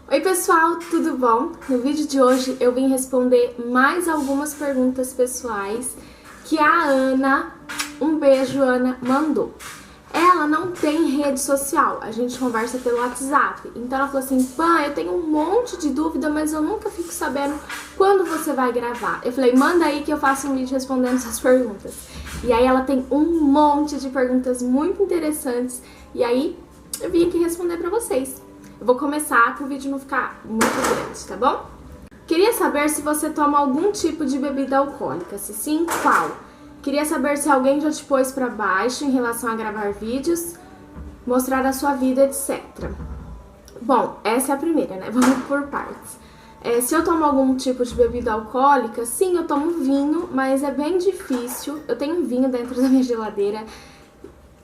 Oi pessoal, tudo bom? No vídeo de hoje eu vim responder mais algumas perguntas pessoais que a Ana, um beijo Ana, mandou. Ela não tem rede social, a gente conversa pelo WhatsApp. Então ela falou assim, Pã, eu tenho um monte de dúvida, mas eu nunca fico sabendo quando você vai gravar. Eu falei, manda aí que eu faço um vídeo respondendo essas perguntas. E aí ela tem um monte de perguntas muito interessantes e aí eu vim aqui responder pra vocês. Eu vou começar para o vídeo não ficar muito grande, tá bom? Queria saber se você toma algum tipo de bebida alcoólica, se sim, qual? Queria saber se alguém já te pôs para baixo em relação a gravar vídeos, mostrar a sua vida, etc. Bom, essa é a primeira, né? Vamos por partes. Se eu tomo algum tipo de bebida alcoólica, sim, eu tomo vinho, mas é bem difícil. Eu tenho um vinho dentro da minha geladeira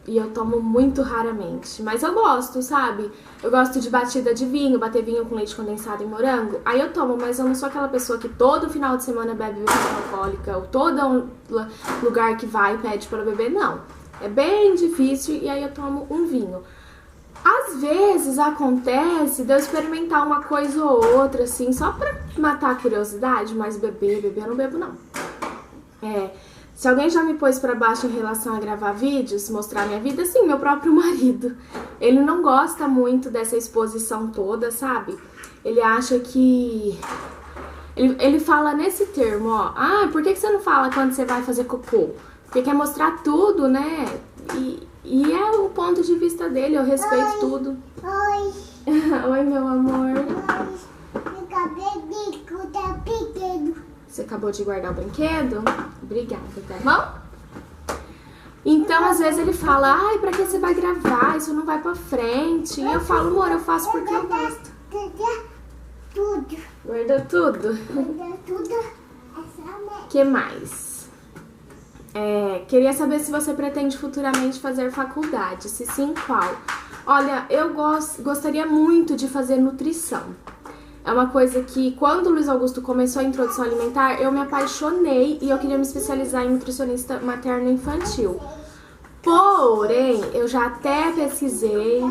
e eu tomo muito raramente, mas eu gosto, sabe? Eu gosto de batida de vinho, bater vinho com leite condensado e morango. Aí eu tomo, mas eu não sou aquela pessoa que todo final de semana bebe bebida alcoólica ou todo lugar que vai pede para beber, não. É bem difícil e aí eu tomo um vinho. Às vezes acontece de eu experimentar uma coisa ou outra, assim, só pra matar a curiosidade, mas beber eu não bebo, não. Se alguém já me pôs pra baixo em relação a gravar vídeos, mostrar minha vida, sim, meu próprio marido. Ele não gosta muito dessa exposição toda, sabe? Ele acha que... Ele fala nesse termo, ó. Ah, por que você não fala quando você vai fazer cocô? Porque quer mostrar tudo, né? E é o ponto de vista dele, eu respeito tudo. Oi. Oi, meu amor. Você acabou de guardar o brinquedo? Obrigada, tá bom? Então, às vezes ele fala, ai, pra que você vai gravar? Isso não vai pra frente. E eu falo, amor, eu faço porque eu gosto. Tudo. Guardou tudo? Guardou tudo. O que mais? Queria saber se você pretende futuramente fazer faculdade. Se sim, qual? Olha, eu gostaria muito de fazer nutrição. É uma coisa que, quando o Luiz Augusto começou a introdução alimentar, eu me apaixonei e eu queria me especializar em nutricionista materno-infantil. Porém, eu já até pesquisei...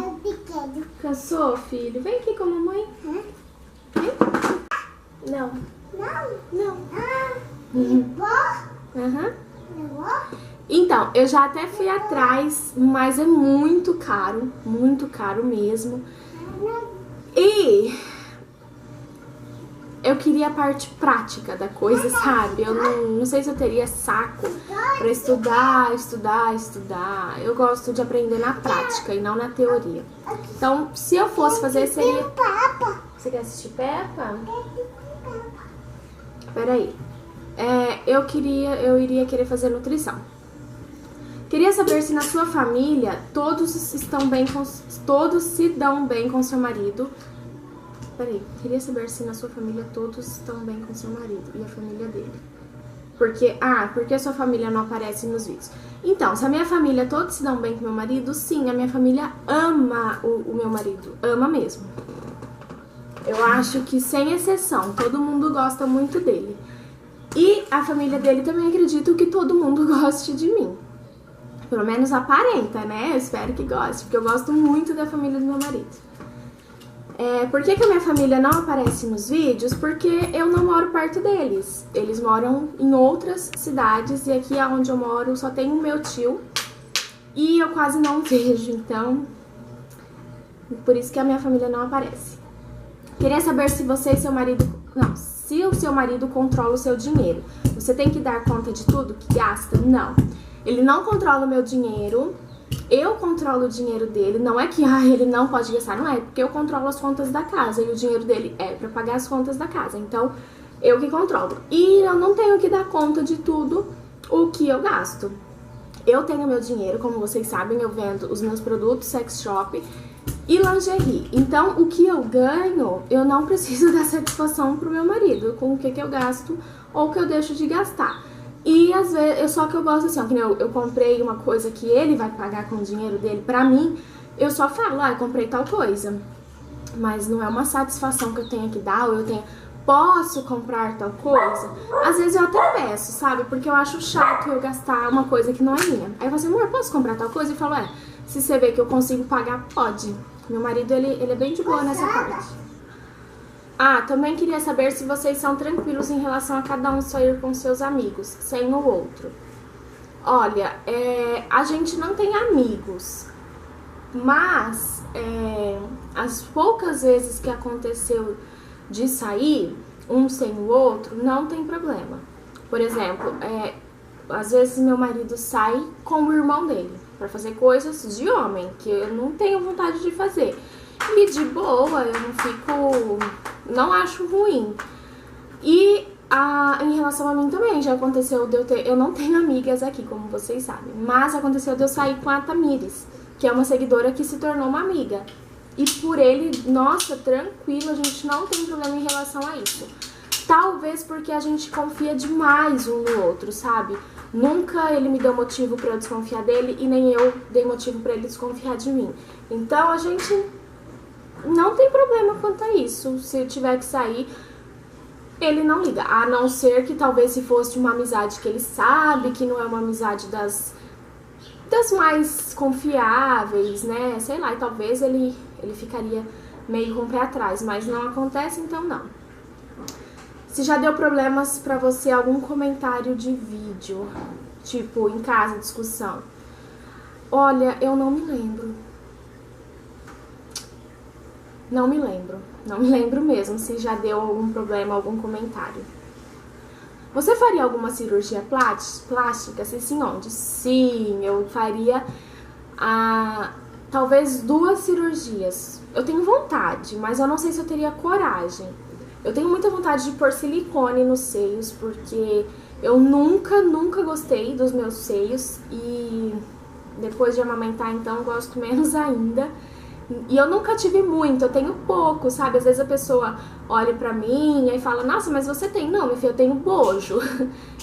Cansou, filho? Vem aqui com a mamãe. Vem. Não. Não. Aham. Então, eu já até fui atrás, mas é muito caro mesmo. E... eu queria a parte prática da coisa, sabe? Eu não sei se eu teria saco pra estudar. Eu gosto de aprender na prática e não na teoria. Então, se eu fosse fazer, seria... Você quer assistir Peppa? Peraí. Eu iria querer fazer nutrição. Queria saber se na sua família todos se dão bem com seu marido. Peraí, queria saber se na sua família todos estão bem com seu marido e a família dele. Porque a sua família não aparece nos vídeos? Então, se a minha família todos se dão bem com meu marido, sim, a minha família ama o meu marido. Ama mesmo. Eu acho que, sem exceção, todo mundo gosta muito dele. E a família dele também acredito que todo mundo goste de mim. Pelo menos aparenta, né? Eu espero que goste, porque eu gosto muito da família do meu marido. Por que a minha família não aparece nos vídeos? Porque eu não moro perto deles. Eles moram em outras cidades e aqui onde eu moro só tem o meu tio e eu quase não vejo, então por isso que a minha família não aparece. Queria saber se você e seu marido... Não, se o seu marido controla o seu dinheiro. Você tem que dar conta de tudo que gasta? Não. Ele não controla o meu dinheiro. Eu controlo o dinheiro dele, não é que ele não pode gastar, não é, porque eu controlo as contas da casa e o dinheiro dele é pra pagar as contas da casa, então eu que controlo. E eu não tenho que dar conta de tudo o que eu gasto. Eu tenho meu dinheiro, como vocês sabem, eu vendo os meus produtos, sex shop e lingerie. Então o que eu ganho, eu não preciso dar satisfação pro meu marido com o que eu gasto ou o que eu deixo de gastar. E às vezes, só que eu gosto assim, ó, que eu comprei uma coisa que ele vai pagar com o dinheiro dele pra mim, eu só falo, eu comprei tal coisa. Mas não é uma satisfação que eu tenho que dar, ou posso comprar tal coisa? Às vezes eu até peço, sabe? Porque eu acho chato eu gastar uma coisa que não é minha. Aí eu falo assim, amor, posso comprar tal coisa? E falo, se você vê que eu consigo pagar, pode. Meu marido, ele é bem de boa nessa parte. Ah, também queria saber se vocês são tranquilos em relação a cada um sair com seus amigos, sem o outro. Olha, a gente não tem amigos, mas as poucas vezes que aconteceu de sair um sem o outro, não tem problema. Por exemplo, às vezes meu marido sai com o irmão dele pra fazer coisas de homem que eu não tenho vontade de fazer. E de boa, eu não fico, não acho ruim. E em relação a mim também, já aconteceu de eu não tenho amigas aqui, como vocês sabem, mas aconteceu de eu sair com a Tamires, que é uma seguidora que se tornou uma amiga. E por ele, nossa, tranquilo, a gente não tem problema em relação a isso. Talvez porque a gente confia demais um no outro, sabe? Nunca ele me deu motivo pra eu desconfiar dele e nem eu dei motivo pra ele desconfiar de mim. Então a gente não tem problema quanto a isso. Se eu tiver que sair, ele não liga. A não ser que talvez se fosse uma amizade que ele sabe que não é uma amizade das mais confiáveis, né? Sei lá, e talvez ele ficaria meio com o pé atrás, mas não acontece, então não. Se já deu problemas pra você algum comentário de vídeo, tipo em casa, discussão. Olha, eu não me lembro. Não me lembro mesmo se já deu algum problema, algum comentário. Você faria alguma cirurgia plástica? Se sim, onde? Sim, eu faria talvez 2 cirurgias. Eu tenho vontade, mas eu não sei se eu teria coragem. Eu tenho muita vontade de pôr silicone nos seios, porque eu nunca gostei dos meus seios e depois de amamentar, então, gosto menos ainda. E eu nunca tive muito, eu tenho pouco, sabe? Às vezes a pessoa olha pra mim e fala, nossa, mas você tem? Não, minha filha, eu tenho bojo.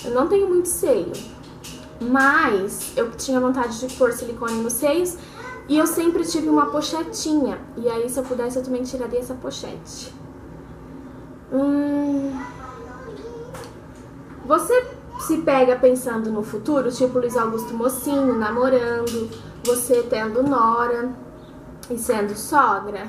Eu não tenho muito seio. Mas eu tinha vontade de pôr silicone nos seios e eu sempre tive uma pochetinha. E aí, se eu pudesse, eu também tiraria essa pochete. Você se pega pensando no futuro, tipo Luiz Augusto mocinho, namorando, você tendo nora e sendo sogra?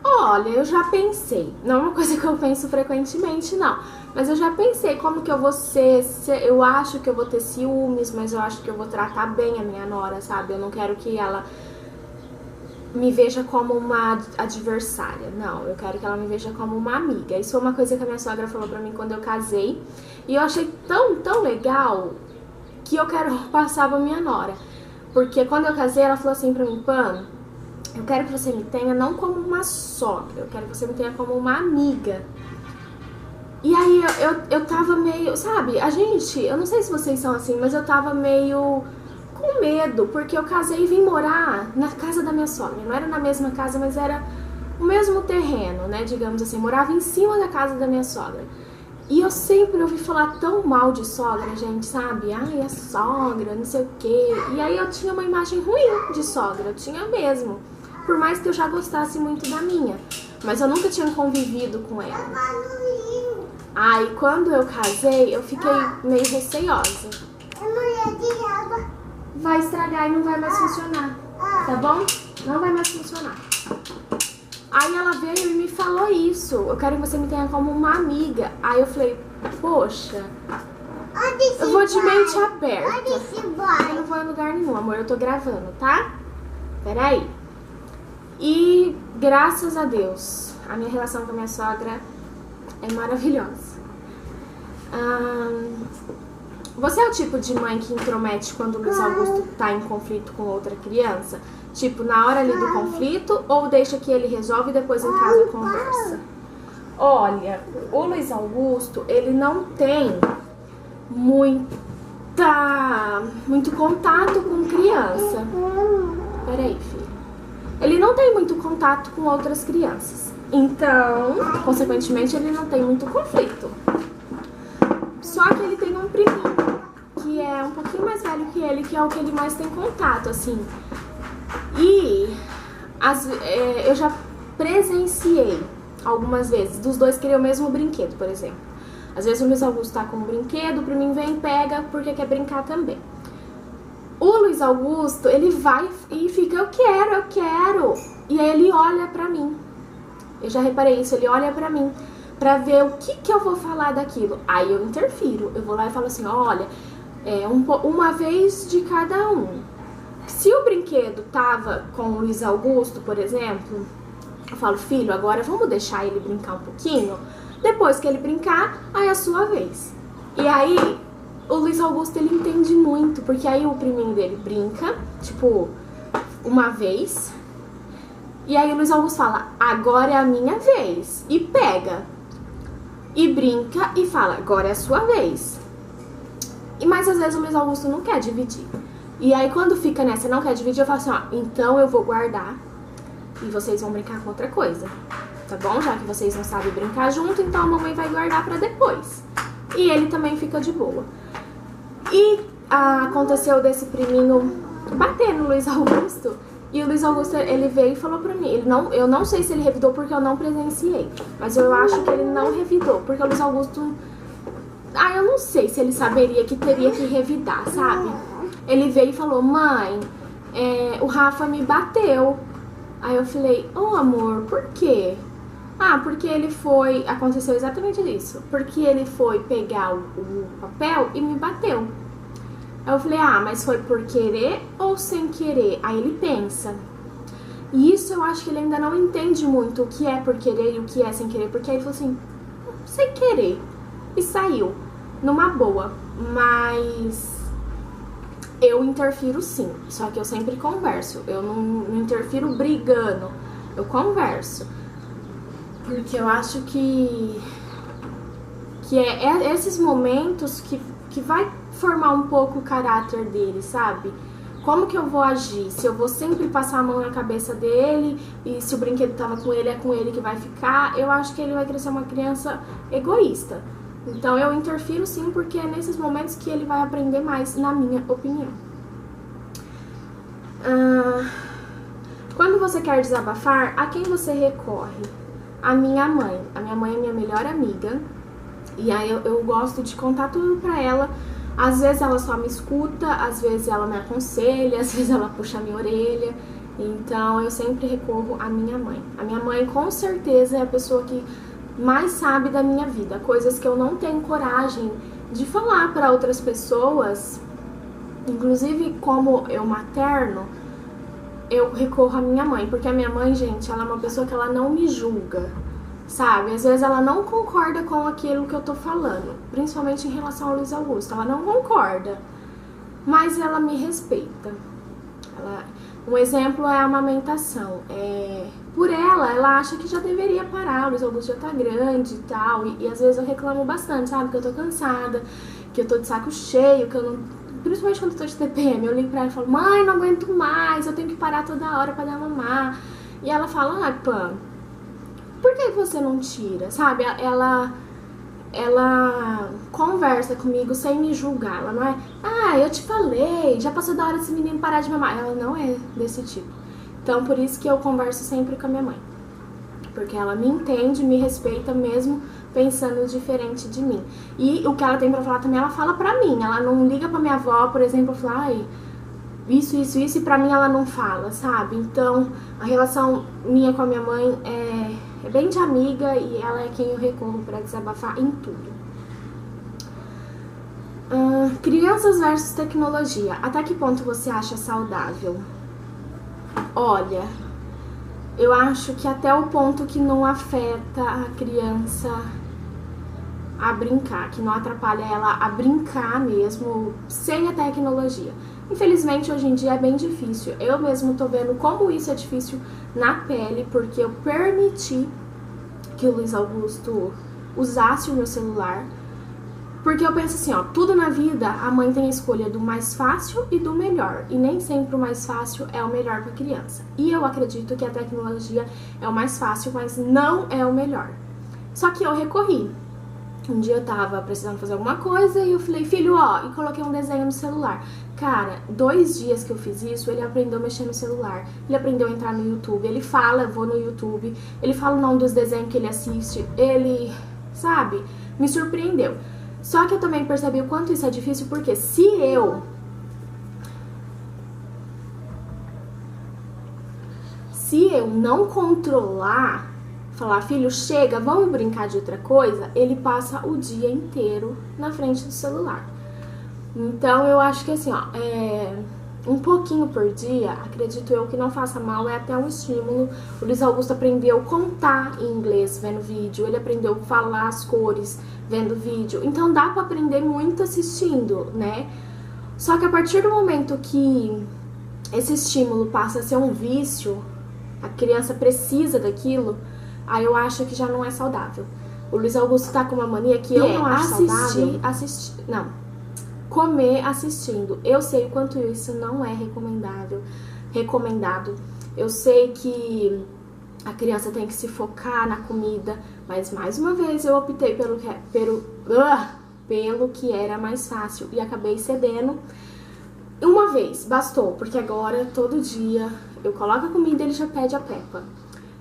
Olha, eu já pensei. Não é uma coisa que eu penso frequentemente, não. Mas eu já pensei como que eu vou ser. Eu acho que eu vou ter ciúmes, mas eu acho que eu vou tratar bem a minha nora, sabe? Eu não quero que ela me veja como uma adversária. Não, eu quero que ela me veja como uma amiga. Isso foi uma coisa que a minha sogra falou pra mim quando eu casei. E eu achei tão legal que eu quero passar pra minha nora. Porque quando eu casei, ela falou assim pra mim, Pam, eu quero que você me tenha não como uma sogra, eu quero que você me tenha como uma amiga. E aí eu tava meio, sabe, eu não sei se vocês são assim, mas eu tava meio com medo, porque eu casei e vim morar na casa da minha sogra. Não era na mesma casa, mas era o mesmo terreno, né, digamos assim, morava em cima da casa da minha sogra. E eu sempre ouvi falar tão mal de sogra, gente, sabe? Ai, a sogra, não sei o quê. E aí eu tinha uma imagem ruim de sogra, eu tinha mesmo. Por mais que eu já gostasse muito da minha. Mas eu nunca tinha convivido com ela. Aí quando eu casei, eu fiquei meio receosa. Vai estragar e não vai mais funcionar, tá bom? Não vai mais funcionar. Aí ela veio e me falou isso. Eu quero que você me tenha como uma amiga. Aí eu falei, poxa, eu vou de mente aberta. Eu não vou em lugar nenhum, amor. Eu tô gravando, tá? Peraí. E graças a Deus, a minha relação com a minha sogra é maravilhosa. Você é o tipo de mãe que intromete quando o Luiz Augusto tá em conflito com outra criança? Tipo, na hora ali do conflito, ou deixa que ele resolve e depois em casa conversa? Olha, o Luiz Augusto, ele não tem muito contato com criança. Peraí, filho. Ele não tem muito contato com outras crianças. Então, consequentemente, ele não tem muito conflito. Só que ele tem um priminho, que é um pouquinho mais velho que ele, que é o que ele mais tem contato, assim. E eu já presenciei algumas vezes dos dois querer o mesmo brinquedo, por exemplo. Às vezes o Luiz Augusto tá com um brinquedo, o priminho vem e pega porque quer brincar também. O Luiz Augusto, ele vai e fica, eu quero. E aí ele olha pra mim. Eu já reparei isso, ele olha pra mim pra ver o que eu vou falar daquilo. Aí eu interfiro, eu vou lá e falo assim, olha, uma vez de cada um. Se o brinquedo tava com o Luiz Augusto, por exemplo, eu falo, filho, agora vamos deixar ele brincar um pouquinho? Depois que ele brincar, aí é a sua vez. E aí, o Luiz Augusto, ele entende muito, porque aí o priminho dele brinca, tipo, uma vez. E aí o Luiz Augusto fala, agora é a minha vez. E pega. E brinca e fala, agora é a sua vez. Mas às vezes o Luiz Augusto não quer dividir. E aí quando fica nessa, não quer dividir, eu falo assim, ó, então eu vou guardar e vocês vão brincar com outra coisa. Tá bom? Já que vocês não sabem brincar junto, então a mamãe vai guardar pra depois. E ele também fica de boa. E aconteceu desse priminho bater no Luiz Augusto. E o Luiz Augusto, ele veio e falou pra mim, eu não sei se ele revidou porque eu não presenciei, mas eu acho que ele não revidou, porque o Luiz Augusto, eu não sei se ele saberia que teria que revidar, sabe? Ele veio e falou, mãe, o Rafa me bateu. Aí eu falei, amor, por quê? Porque ele aconteceu exatamente isso, porque ele foi pegar o papel e me bateu. Aí eu falei, mas foi por querer ou sem querer? Aí ele pensa. E isso eu acho que ele ainda não entende muito o que é por querer e o que é sem querer. Porque aí ele falou assim, sem querer. E saiu, numa boa. Mas eu interfiro sim, só que eu sempre converso. Eu não interfiro brigando, eu converso. Porque eu acho que é esses momentos que vai formar um pouco o caráter dele, sabe? Como que eu vou agir? Se eu vou sempre passar a mão na cabeça dele e se o brinquedo tava com ele, é com ele que vai ficar, eu acho que ele vai crescer uma criança egoísta. Então eu interfiro sim, porque é nesses momentos que ele vai aprender mais, na minha opinião. Quando você quer desabafar, a quem você recorre? A minha mãe. A minha mãe é minha melhor amiga. E aí eu gosto de contar tudo pra ela. Às vezes ela só me escuta, às vezes ela me aconselha, às vezes ela puxa a minha orelha. Então eu sempre recorro à minha mãe. A minha mãe com certeza é a pessoa que mais sabe da minha vida. Coisas que eu não tenho coragem de falar para outras pessoas. Inclusive como eu materno, eu recorro à minha mãe. Porque a minha mãe, gente, ela é uma pessoa que ela não me julga. Sabe, às vezes ela não concorda com aquilo que eu tô falando, principalmente em relação ao Luiz Augusto, ela não concorda, mas ela me respeita. Um exemplo é a amamentação. Por ela acha que já deveria parar, o Luiz Augusto já tá grande e tal, e às vezes eu reclamo bastante, sabe, que eu tô cansada, que eu tô de saco cheio, que eu não... Principalmente quando eu tô de TPM, eu ligo pra ela e falo, mãe, não aguento mais, eu tenho que parar toda hora pra dar mamar. E ela fala, Pam, por que você não tira, sabe? Ela conversa comigo sem me julgar. Ela não é, eu te falei, já passou da hora desse menino parar de mamar. Ela não é desse tipo. Então, por isso que eu converso sempre com a minha mãe. Porque ela me entende, me respeita mesmo pensando diferente de mim. E o que ela tem pra falar também, ela fala pra mim. Ela não liga pra minha avó, por exemplo, e fala, isso, e pra mim ela não fala, sabe? Então, a relação minha com a minha mãe é bem de amiga e ela é quem eu recorro pra desabafar em tudo. Crianças versus tecnologia. Até que ponto você acha saudável? Olha, eu acho que até o ponto que não afeta a criança a brincar, que não atrapalha ela a brincar mesmo sem a tecnologia. Infelizmente, hoje em dia é bem difícil. Eu mesmo tô vendo como isso é difícil na pele, porque eu permiti que o Luiz Augusto usasse o meu celular. Porque eu penso assim, tudo na vida a mãe tem a escolha do mais fácil e do melhor. E nem sempre o mais fácil é o melhor para a criança. E eu acredito que a tecnologia é o mais fácil, mas não é o melhor. Só que eu recorri. Um dia eu tava precisando fazer alguma coisa e eu falei, filho, e coloquei um desenho no celular. Cara, 2 dias que eu fiz isso, ele aprendeu a mexer no celular. Ele aprendeu a entrar no YouTube. Ele fala, eu vou no YouTube. Ele fala o nome dos desenhos que ele assiste. Ele, sabe, me surpreendeu. Só que eu também percebi o quanto isso é difícil, porque se eu não controlar, falar, filho, chega, vamos brincar de outra coisa, ele passa o dia inteiro na frente do celular. Então eu acho que assim, ó, um pouquinho por dia, acredito eu que não faça mal, é até um estímulo. O Luiz Augusto aprendeu a contar em inglês vendo vídeo, ele aprendeu a falar as cores vendo vídeo. Então dá pra aprender muito assistindo, né? Só que a partir do momento que esse estímulo passa a ser um vício, a criança precisa daquilo, aí eu acho que já não é saudável. O Luiz Augusto tá com uma mania que eu não acho saudável. Comer assistindo. Eu sei o quanto isso não é recomendado. Eu sei que a criança tem que se focar na comida, mas mais uma vez eu optei pelo que era mais fácil e acabei cedendo. Uma vez, bastou, porque agora todo dia eu coloco a comida e ele já pede a Peppa.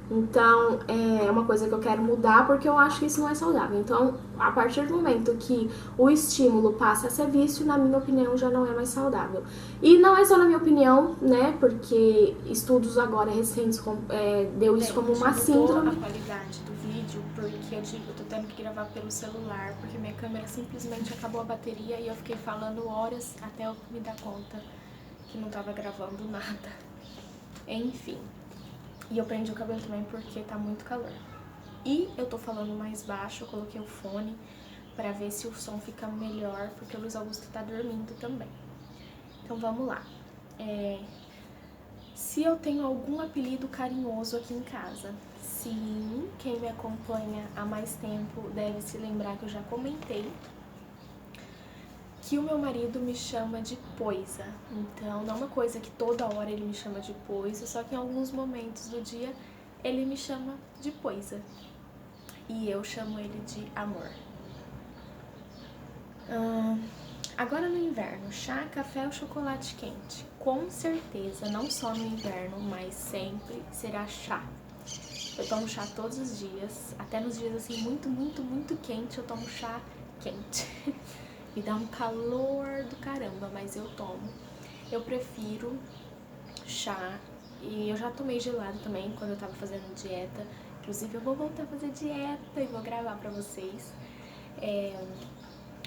Então, é uma coisa que eu quero mudar porque eu acho que isso não é saudável. Então, a partir do momento que o estímulo passa a ser vício, na minha opinião, já não é mais saudável. E não é só na minha opinião, né? Porque estudos agora recentes deu isso como uma síndrome. A qualidade do vídeo, porque eu tô tendo que gravar pelo celular, porque minha câmera simplesmente acabou a bateria e eu fiquei falando horas até eu me dar conta que não tava gravando nada. Enfim. E eu prendi o cabelo também porque tá muito calor. E eu tô falando mais baixo, eu coloquei o fone pra ver se o som fica melhor, porque o Luiz Augusto tá dormindo também. Então vamos lá. Se eu tenho algum apelido carinhoso aqui em casa? Sim, quem me acompanha há mais tempo deve se lembrar que eu já comentei que o meu marido me chama de Poisa. Então, não é uma coisa que toda hora ele me chama de Poisa, só que em alguns momentos do dia ele me chama de Poisa. E eu chamo ele de Amor. Agora no inverno, chá, café ou chocolate quente? Com certeza, não só no inverno, mas sempre será chá. Eu tomo chá todos os dias, até nos dias assim muito, muito, muito quente, eu tomo chá quente. Me dá um calor do caramba, mas eu tomo. Eu prefiro chá e eu já tomei gelado também quando eu tava fazendo dieta. Inclusive eu vou voltar a fazer dieta e vou gravar pra vocês.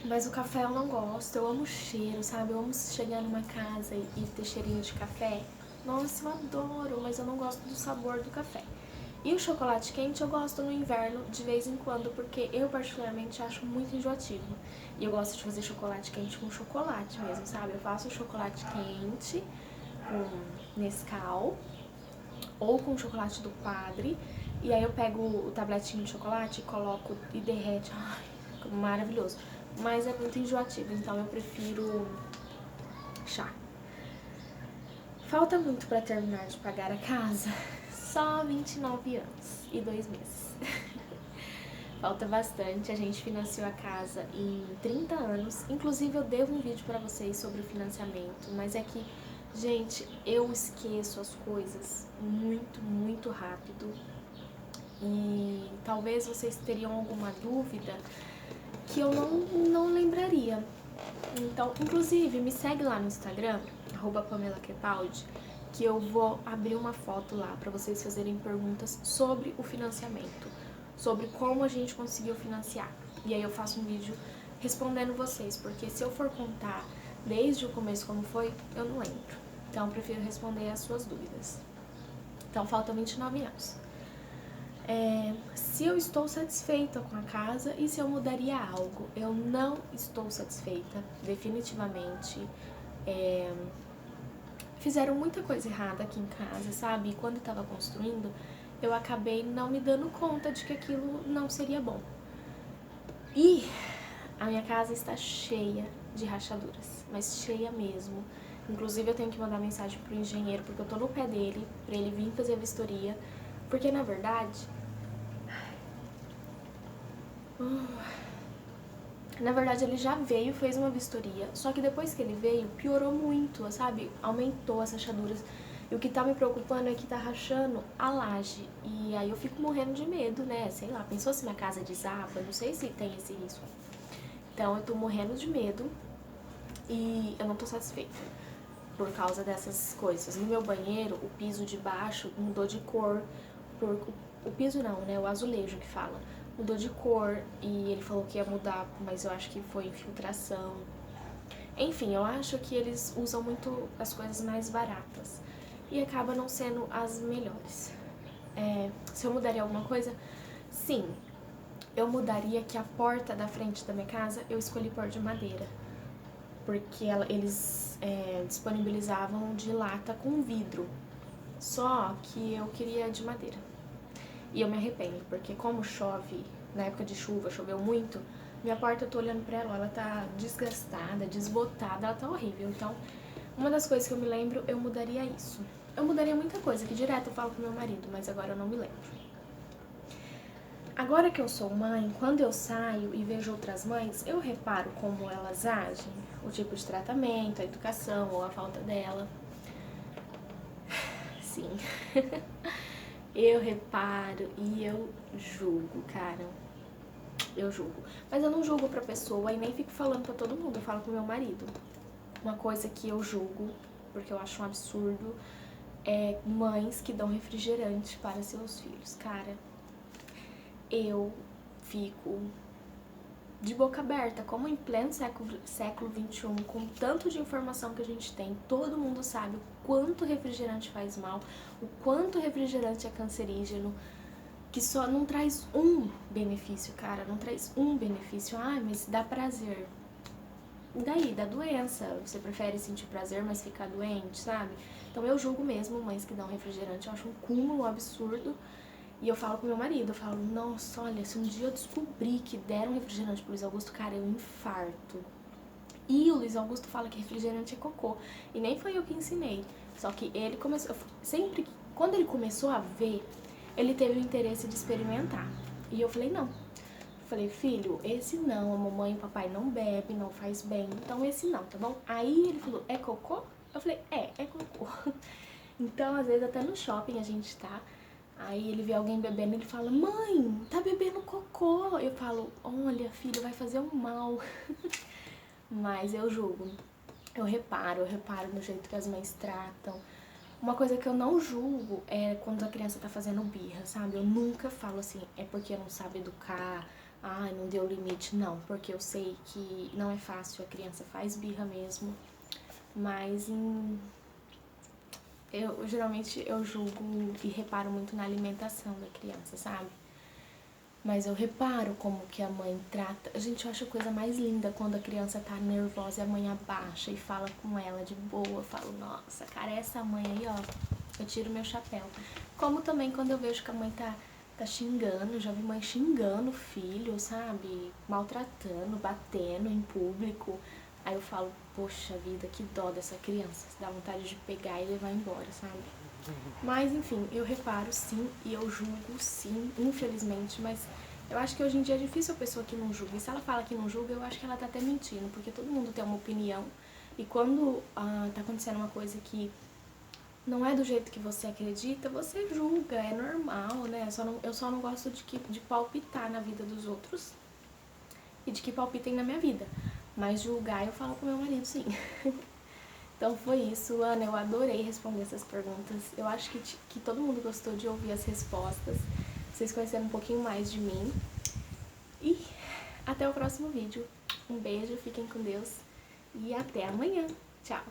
Mas o café eu não gosto, eu amo o cheiro, sabe? Eu amo chegar numa casa e ter cheirinho de café. Nossa, eu adoro, mas eu não gosto do sabor do café. E o chocolate quente eu gosto no inverno de vez em quando, porque eu particularmente acho muito enjoativo. E eu gosto de fazer chocolate quente com chocolate mesmo, sabe? Eu faço chocolate quente com Nescau ou com chocolate do Padre. E aí eu pego o tabletinho de chocolate e coloco e derrete. Ai, maravilhoso. Mas é muito enjoativo, então eu prefiro chá. Falta muito pra terminar de pagar a casa? Só 29 anos e 2 meses. Falta bastante, a gente financiou a casa em 30 anos. Inclusive eu devo um vídeo pra vocês sobre o financiamento, mas é que, gente, eu esqueço as coisas muito, muito rápido. E talvez vocês teriam alguma dúvida que eu não lembraria. Então, inclusive, me segue lá no Instagram, @PamelaQepaldi, que eu vou abrir uma foto lá para vocês fazerem perguntas sobre o financiamento, sobre como a gente conseguiu financiar. E aí eu faço um vídeo respondendo vocês, porque se eu for contar desde o começo como foi, eu não lembro. Então eu prefiro responder as suas dúvidas. Então faltam 29 anos. Se eu estou satisfeita com a casa e se eu mudaria algo? Eu não estou satisfeita, definitivamente. Fizeram muita coisa errada aqui em casa, sabe? E quando eu tava construindo, eu acabei não me dando conta de que aquilo não seria bom. E a minha casa está cheia de rachaduras, mas cheia mesmo. Inclusive eu tenho que mandar mensagem pro engenheiro, porque eu tô no pé dele, pra ele vir fazer a vistoria. Porque na verdade ele já veio, fez uma vistoria, só que depois que ele veio, piorou muito, sabe? Aumentou as rachaduras. E o que tá me preocupando é que tá rachando a laje. E aí eu fico morrendo de medo, né? Sei lá, pensou se minha casa desaba? Não sei se tem esse risco. Então eu tô morrendo de medo e eu não tô satisfeita por causa dessas coisas. No meu banheiro, o piso de baixo mudou de cor. o piso não, né? O azulejo que fala. Mudou de cor e ele falou que ia mudar, mas eu acho que foi infiltração. Enfim, eu acho que eles usam muito as coisas mais baratas e acaba não sendo as melhores. Se eu mudaria alguma coisa? Sim, eu mudaria que a porta da frente da minha casa eu escolhi pôr de madeira, porque eles disponibilizavam de lata com vidro, só que eu queria de madeira. E eu me arrependo, porque como chove, na época de chuva, choveu muito, minha porta eu tô olhando pra ela, ela tá desgastada, desbotada, ela tá horrível. Então, uma das coisas que eu me lembro, eu mudaria isso. Eu mudaria muita coisa, que direto eu falo pro meu marido, mas agora eu não me lembro. Agora que eu sou mãe, quando eu saio e vejo outras mães, eu reparo como elas agem, o tipo de tratamento, a educação ou a falta dela. Sim. Eu reparo e eu julgo, cara. Eu julgo. Mas eu não julgo pra pessoa e nem fico falando pra todo mundo, eu falo pro meu marido. Uma coisa que eu julgo, porque eu acho um absurdo, é mães que dão refrigerante para seus filhos. Cara, eu fico de boca aberta, como em pleno século XXI, com tanto de informação que a gente tem, todo mundo sabe o quanto refrigerante faz mal, o quanto refrigerante é cancerígeno, que só não traz um benefício, cara, não traz um benefício. Ah, mas dá prazer. E daí? Dá doença. Você prefere sentir prazer, mas ficar doente, sabe? Então eu julgo mesmo mães que dão refrigerante, eu acho um cúmulo, um absurdo. E eu falo pro meu marido, eu falo, nossa, olha, se um dia eu descobrir que deram refrigerante pro Luiz Augusto, cara, eu infarto. E o Luiz Augusto fala que refrigerante é cocô. E nem foi eu que ensinei. Só que ele começou, quando ele começou a ver, ele teve o interesse de experimentar. E eu falei, não. Eu falei, filho, esse não, a mamãe e o papai não bebe, não faz bem, então esse não, tá bom? Aí ele falou, é cocô? Eu falei, é cocô. Então, às vezes, até no shopping a gente tá, aí ele vê alguém bebendo e ele fala, mãe, tá bebendo cocô. Eu falo, olha, filho, vai fazer um mal. Mas eu julgo, eu reparo no jeito que as mães tratam. Uma coisa que eu não julgo é quando a criança tá fazendo birra, sabe? Eu nunca falo assim, é porque não sabe educar, ai, não deu limite, não. Porque eu sei que não é fácil, a criança faz birra mesmo. Mas geralmente eu julgo e reparo muito na alimentação da criança, sabe? Mas eu reparo como que a mãe trata. A gente acha a coisa mais linda quando a criança tá nervosa e a mãe abaixa e fala com ela de boa. Eu falo, nossa, cara, essa mãe aí, ó, eu tiro meu chapéu. Como também quando eu vejo que a mãe tá xingando, já vi mãe xingando o filho, sabe? Maltratando, batendo em público. Aí eu falo, poxa vida, que dó dessa criança. Dá vontade de pegar e levar embora, sabe? Mas, enfim, eu reparo sim e eu julgo sim, infelizmente, mas eu acho que hoje em dia é difícil a pessoa que não julga. E se ela fala que não julga, eu acho que ela tá até mentindo, porque todo mundo tem uma opinião. E quando tá acontecendo uma coisa que não é do jeito que você acredita, você julga, é normal, né? Eu só não gosto de palpitar na vida dos outros e de que palpitem na minha vida. Mas julgar eu falo pro meu marido, sim. Então foi isso, Ana, eu adorei responder essas perguntas. Eu acho que todo mundo gostou de ouvir as respostas. Vocês conheceram um pouquinho mais de mim. E até o próximo vídeo. Um beijo, fiquem com Deus e até amanhã. Tchau!